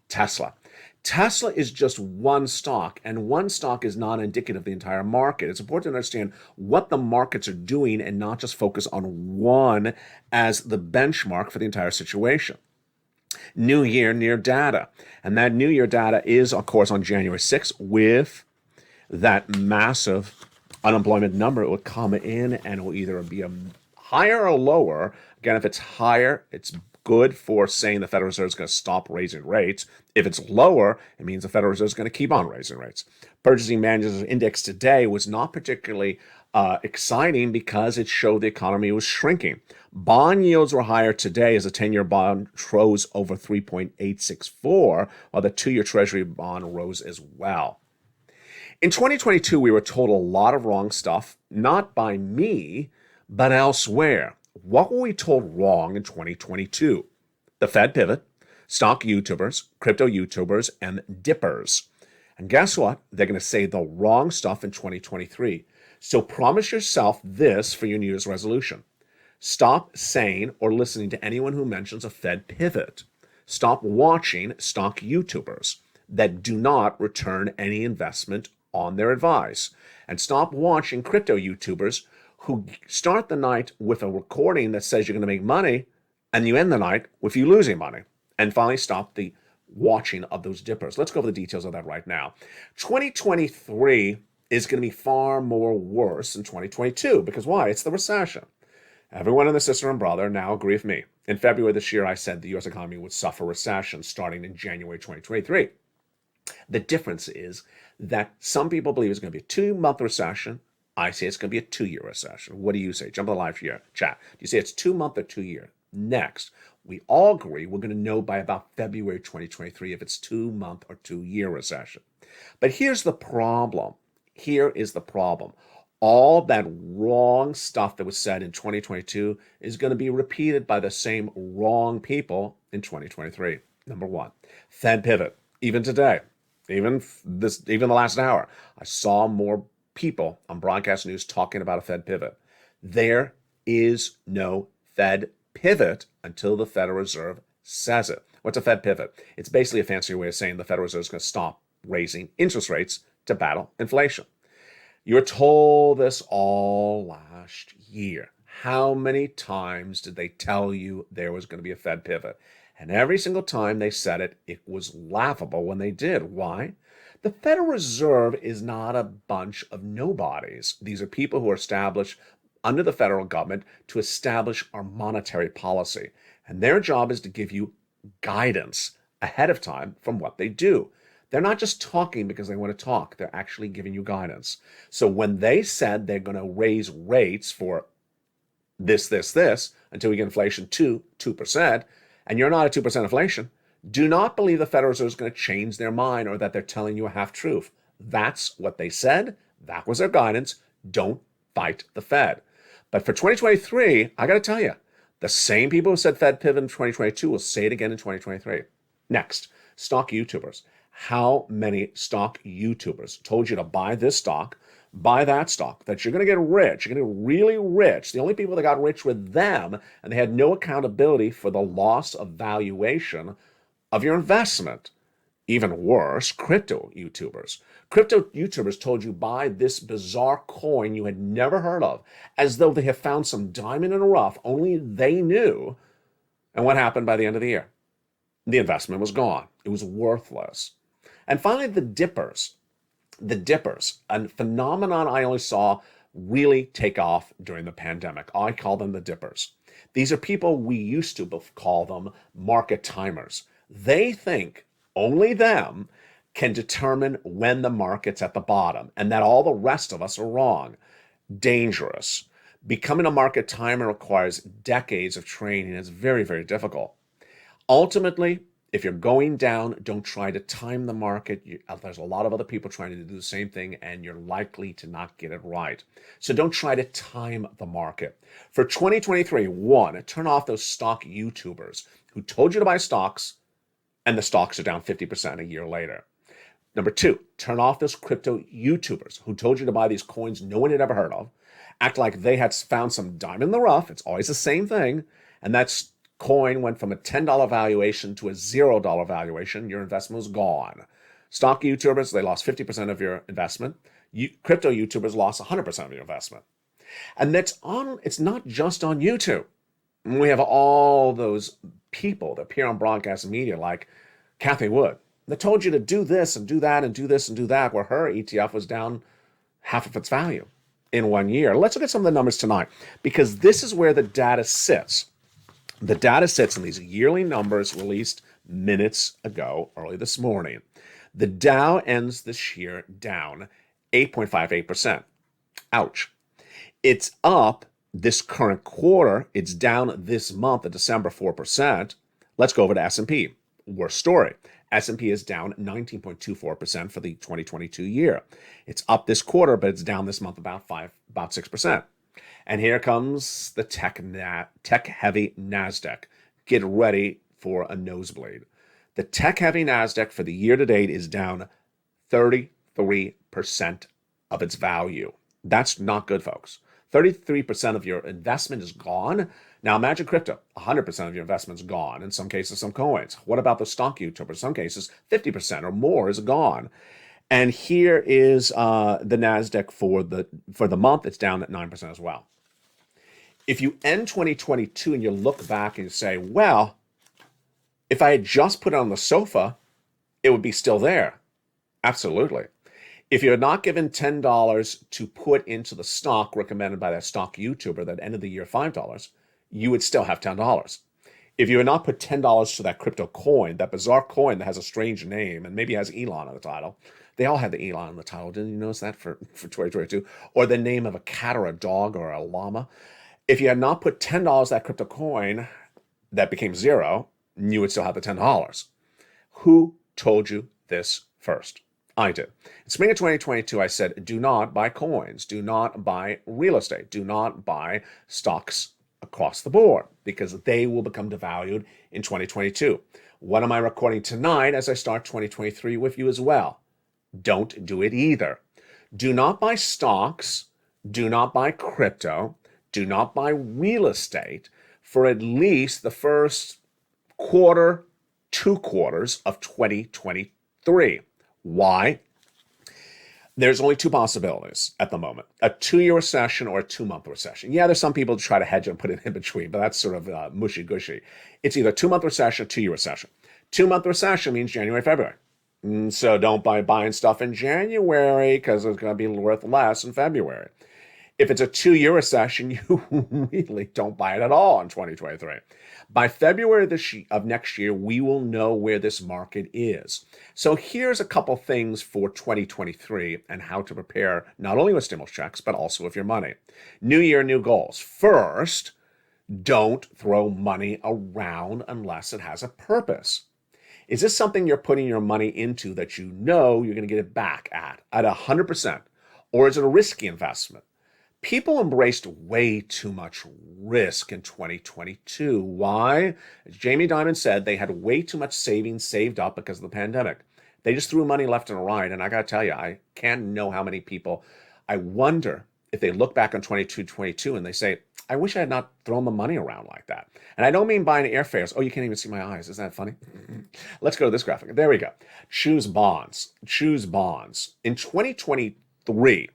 Tesla. Tesla is just one stock, and one stock is not indicative of the entire market. It's important to understand what the markets are doing and not just focus on one as the benchmark for the entire situation. New year, near data. And that new year data is, of course, on January 6th with that massive unemployment number. It will come in and it will either be a higher or lower. Again, if it's higher, it's good for saying the Federal Reserve is going to stop raising rates. If it's lower, it means the Federal Reserve is going to keep on raising rates. Purchasing Managers Index today was not particularly exciting because it showed the economy was shrinking. Bond yields were higher today as the 10-year bond rose over 3.864, while the 2-year Treasury bond rose as well. In 2022, we were told a lot of wrong stuff, not by me, but elsewhere. What were we told wrong in 2022? The Fed pivot, stock YouTubers, crypto YouTubers, and dippers. And guess what? They're going to say the wrong stuff in 2023. So promise yourself this for your New Year's resolution. Stop saying or listening to anyone who mentions a Fed pivot. Stop watching stock YouTubers that do not return any investment on their advice. And stop watching crypto YouTubers who start the night with a recording that says you're going to make money, and you end the night with you losing money. And finally, stop the watching of those dippers. Let's go over the details of that right now. 2023 is going to be far more worse than 2022. Because why? It's the recession. Everyone and their sister and brother now agree with me. In February this year, I said the U.S. economy would suffer recession starting in January 2023. The difference is that some people believe it's going to be a 2-month recession. I say it's going to be a 2-year recession. What do you say? Jump on the live here, chat. Do you say it's 2-month or 2-year? Next, we all agree we're going to know by about February 2023 if it's 2-month or 2-year recession. But here's the problem. Here is the problem. All that wrong stuff that was said in 2022 is going to be repeated by the same wrong people in 2023. Number one, Fed pivot. Even today, even the last hour, I saw more people on broadcast news talking about a Fed pivot. There is no Fed pivot until the Federal Reserve says it. What's a Fed pivot? It's basically a fancier way of saying the Federal Reserve is going to stop raising interest rates to battle inflation. You were told this all last year. How many times did they tell you there was going to be a Fed pivot? And every single time they said it, it was laughable when they did. Why? The Federal Reserve is not a bunch of nobodies. These are people who are established under the federal government to establish our monetary policy. And their job is to give you guidance ahead of time from what they do. They're not just talking because they want to talk. They're actually giving you guidance. So when they said they're going to raise rates for this, until we get inflation to 2%, and you're not at 2% inflation, do not believe the Federal Reserve is going to change their mind or that they're telling you a half-truth. That's what they said. That was their guidance. Don't fight the Fed. But for 2023, I got to tell you, the same people who said Fed pivot in 2022 will say it again in 2023. Next, stock YouTubers. How many stock YouTubers told you to buy this stock, buy that stock, that you're going to get rich, you're going to get really rich? The only people that got rich were them, and they had no accountability for the loss of valuation of your investment. Even worse, crypto YouTubers. Crypto YouTubers told you buy this bizarre coin you had never heard of, as though they have found some diamond in the rough, only they knew. And what happened by the end of the year? The investment was gone. It was worthless. And finally, the dippers. The dippers, a phenomenon I only saw really take off during the pandemic. I call them the dippers. These are people we used to call them market timers. They think only them can determine when the market's at the bottom and that all the rest of us are wrong. Dangerous. Becoming a market timer requires decades of training. It's very, very difficult. Ultimately, if you're going down, don't try to time the market. There's a lot of other people trying to do the same thing, and you're likely to not get it right. So don't try to time the market. For 2023, one, turn off those stock YouTubers who told you to buy stocks, and the stocks are down 50% a year later. Number two, turn off those crypto YouTubers who told you to buy these coins no one had ever heard of, act like they had found some diamond in the rough. It's always the same thing, and that's coin went from a $10 valuation to a $0 valuation, your investment was gone. Stock YouTubers, they lost 50% of your investment. Crypto YouTubers lost 100% of your investment. And it's not just on YouTube. We have all those people that appear on broadcast media like Kathy Wood that told you to do this and do that and do this and do that, where her ETF was down half of its value in 1 year. Let's look at some of the numbers tonight, because this is where the data sits. The data sits in these yearly numbers released minutes ago, early this morning. The Dow ends this year down 8.58%. Ouch. It's up this current quarter. It's down this month of December 4%. Let's go over to S&P. Worst story. S&P is down 19.24% for the 2022 year. It's up this quarter, but it's down this month about 6%. And here comes the tech-heavy NASDAQ. Get ready for a nosebleed. The tech-heavy NASDAQ for the year to date is down 33% of its value. That's not good, folks. 33% of your investment is gone. Now imagine crypto, 100% of your investment is gone. In some cases, some coins. What about the stock YouTubers? In some cases, 50% or more is gone. And here is the NASDAQ for the month. It's down at 9% as well. If you end 2022 and you look back and you say, well, if I had just put it on the sofa, it would be still there. Absolutely. If you had not given $10 to put into the stock recommended by that stock YouTuber that ended the year $5, you would still have $10. If you had not put $10 to that crypto coin, that bizarre coin that has a strange name and maybe has Elon on the title, they all had the Elon on the title. Didn't you notice that for 2022? Or the name of a cat or a dog or a llama. If you had not put $10 to that crypto coin that became zero, you would still have the $10. Who told you this first? I did. In spring of 2022, I said, do not buy coins. Do not buy real estate. Do not buy stocks across the board, because they will become devalued in 2022. What am I recording tonight as I start 2023 with you as well? Don't do it either. Do not buy stocks. Do not buy crypto. Do not buy real estate for at least the first quarter, 2 quarters of 2023. Why? There's only 2 possibilities at the moment: a 2-year recession or a 2-month recession. Yeah, there's some people who try to hedge and put it in between, but that's sort of mushy-gushy. It's either 2-month recession or 2-year recession. 2-month recession means January, February. So don't buy buying stuff in January, because it's going to be worth less in February. If it's a 2-year recession, you really don't buy it at all in 2023. By February of next year, we will know where this market is. So here's a couple things for 2023 and how to prepare not only with stimulus checks, but also with your money. New year, new goals. First, don't throw money around unless it has a purpose. Is this something you're putting your money into that you know you're going to get it back at 100%? Or is it a risky investment? People embraced way too much risk in 2022. Why? As Jamie Dimon said, they had way too much savings saved up because of the pandemic. They just threw money left and right. And I got to tell you, I can't know how many people. I wonder if they look back on 2022 and they say, I wish I had not thrown the money around like that. And I don't mean buying airfares. Oh, you can't even see my eyes. Isn't that funny? Let's go to this graphic. There we go. Choose bonds. Choose bonds. In 2023,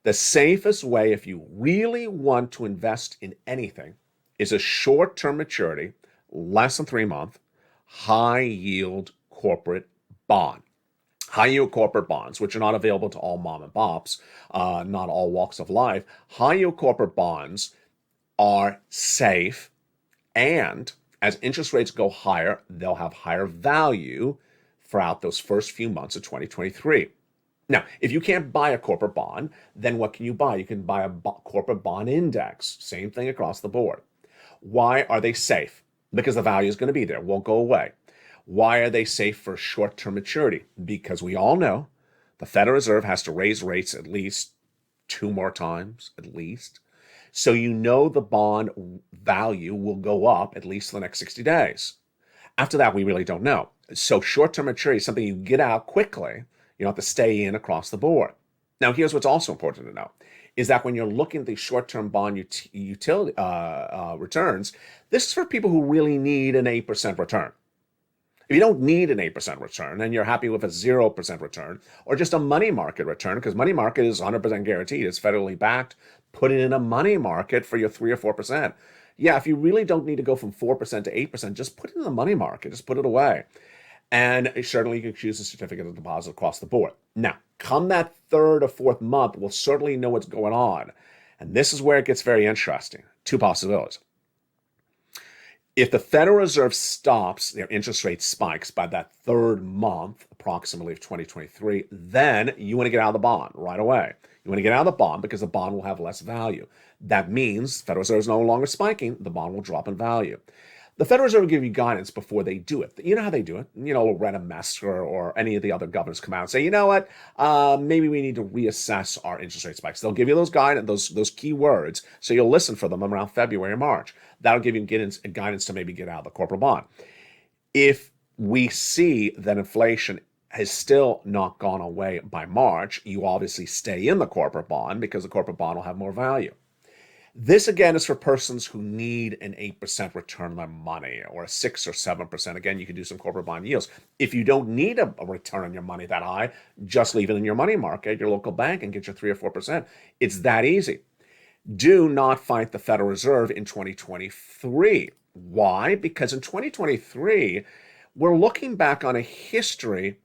the safest way, if you really want to invest in anything, is a short-term maturity, less than 3 months, high-yield corporate bond. High-yield corporate bonds, which are not available to all mom and pops, not all walks of life. High-yield corporate bonds are safe, and as interest rates go higher, they'll have higher value throughout those first few months of 2023. Now, if you can't buy a corporate bond, then what can you buy? You can buy a corporate bond index. Same thing across the board. Why are they safe? Because the value is going to be there, won't go away. Why are they safe for short-term maturity? Because we all know the Federal Reserve has to raise rates at least 2 more times, at least. So you know the bond value will go up at least for the next 60 days. After that, we really don't know. So short-term maturity is something you get out quickly. You don't have to stay in across the board. Now, here's what's also important to know, is that when you're looking at the short-term bond returns, this is for people who really need an 8% return. If you don't need an 8% return and you're happy with a 0% return or just a money market return, because money market is 100% guaranteed, it's federally backed, put it in a money market for your 3 or 4%. Yeah, if you really don't need to go from 4% to 8%, just put it in the money market, just put it away. And certainly you can choose a certificate of deposit across the board. Now, come that third or fourth month, we'll certainly know what's going on. And this is where it gets very interesting. Two possibilities. If the Federal Reserve stops their interest rate spikes by that third month, approximately of 2023, then you want to get out of the bond right away. You want to get out of the bond because the bond will have less value. That means Federal Reserve is no longer spiking, the bond will drop in value. The Federal Reserve will give you guidance before they do it. You know how they do it. Loretta Mester or any of the other governors come out and say, you know what, maybe we need to reassess our interest rate spikes. They'll give you those guidance, those key words, so you'll listen for them around February or March. That'll give you guidance to maybe get out of the corporate bond. If we see that inflation has still not gone away by March, you obviously stay in the corporate bond because the corporate bond will have more value. This, again, is for persons who need an 8% return on their money or a 6 or 7%. Again, you can do some corporate bond yields. If you don't need a return on your money that high, just leave it in your money market, your local bank, and get your 3 or 4%. It's that easy. Do not fight the Federal Reserve in 2023. Why? Because in 2023, we're looking back on a history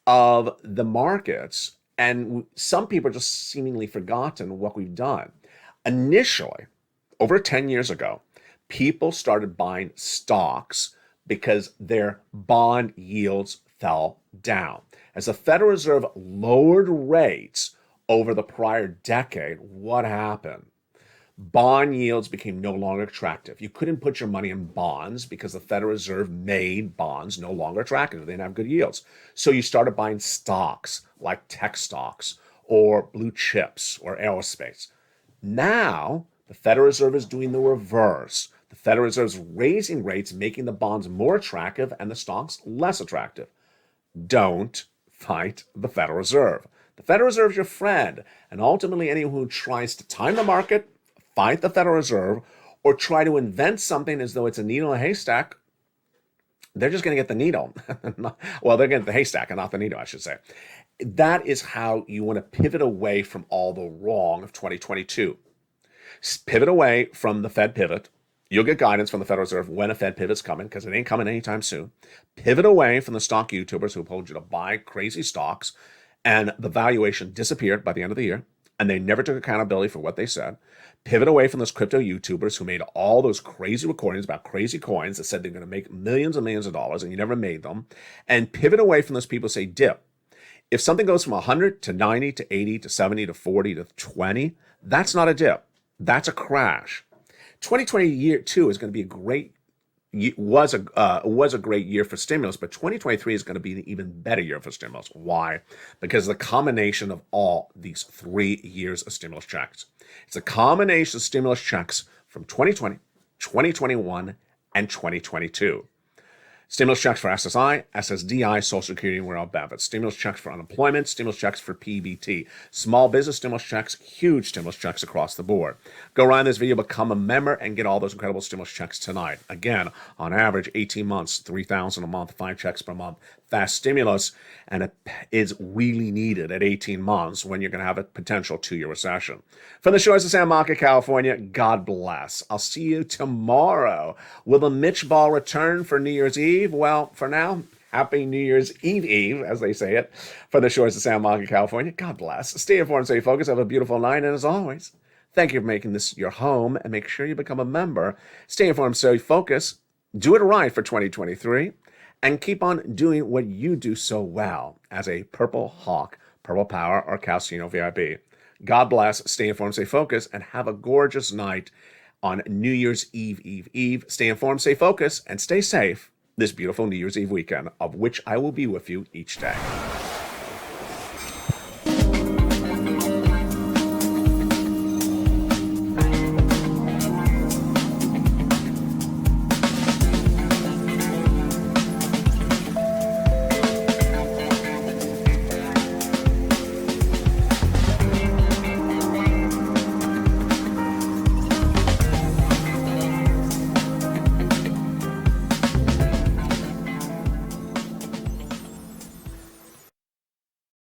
of the markets, and some people are just seemingly forgotten what we've done. Initially, over 10 years ago, people started buying stocks because their bond yields fell down. As the Federal Reserve lowered rates over the prior decade, what happened? Bond yields became no longer attractive. You couldn't put your money in bonds because the Federal Reserve made bonds no longer attractive. They didn't have good yields. So you started buying stocks like tech stocks or blue chips or aerospace. Now, the Federal Reserve is doing the reverse. The Federal Reserve is raising rates, making the bonds more attractive and the stocks less attractive. Don't fight the Federal Reserve. The Federal Reserve is your friend, and ultimately anyone who tries to time the market, fight the Federal Reserve, or try to invent something as though it's a needle in a haystack, they're just going to get the needle. Well, they're going to get the haystack and not the needle, I should say. That is how you want to pivot away from all the wrong of 2022. Pivot away from the Fed pivot. You'll get guidance from the Federal Reserve when a Fed pivot's coming, because it ain't coming anytime soon. Pivot away from the stock YouTubers who told you to buy crazy stocks, and the valuation disappeared by the end of the year, and they never took accountability for what they said. Pivot away from those crypto YouTubers who made all those crazy recordings about crazy coins that said they're going to make millions and millions of dollars, and you never made them. And pivot away from those people who say dip. If something goes from 100 to 90 to 80 to 70 to 40 to 20, that's not a dip. That's a crash. 2022 is going to be was a great year for stimulus, but 2023 is going to be an even better year for stimulus. Why? Because the combination of all these 3 years of stimulus checks. It's a combination of stimulus checks from 2020, 2021, and 2022. Stimulus checks for SSI, SSDI, Social Security, and World Benefits. Stimulus checks for unemployment, stimulus checks for PBT. Small business stimulus checks, huge stimulus checks across the board. Go around this video, become a member, and get all those incredible stimulus checks tonight. Again, on average, 18 months, $3,000 a month, 5 checks per month. Fast stimulus, and it is really needed at 18 months when you're going to have a potential 2-year recession. From the shores of San Marco, California, God bless. I'll see you tomorrow. Will the Mitch Ball return for New Year's Eve? Well, for now, happy New Year's Eve, as they say it, from the shores of San Marco, California. God bless. Stay informed, stay focused. Have a beautiful night, and as always, thank you for making this your home, and make sure you become a member. Stay informed, stay focused. Do it right for 2023. And keep on doing what you do so well as a Purple Hawk, Purple Power, or Calcino VIP. God bless, stay informed, stay focused, and have a gorgeous night on New Year's Eve. Stay informed, stay focused, and stay safe this beautiful New Year's Eve weekend, of which I will be with you each day.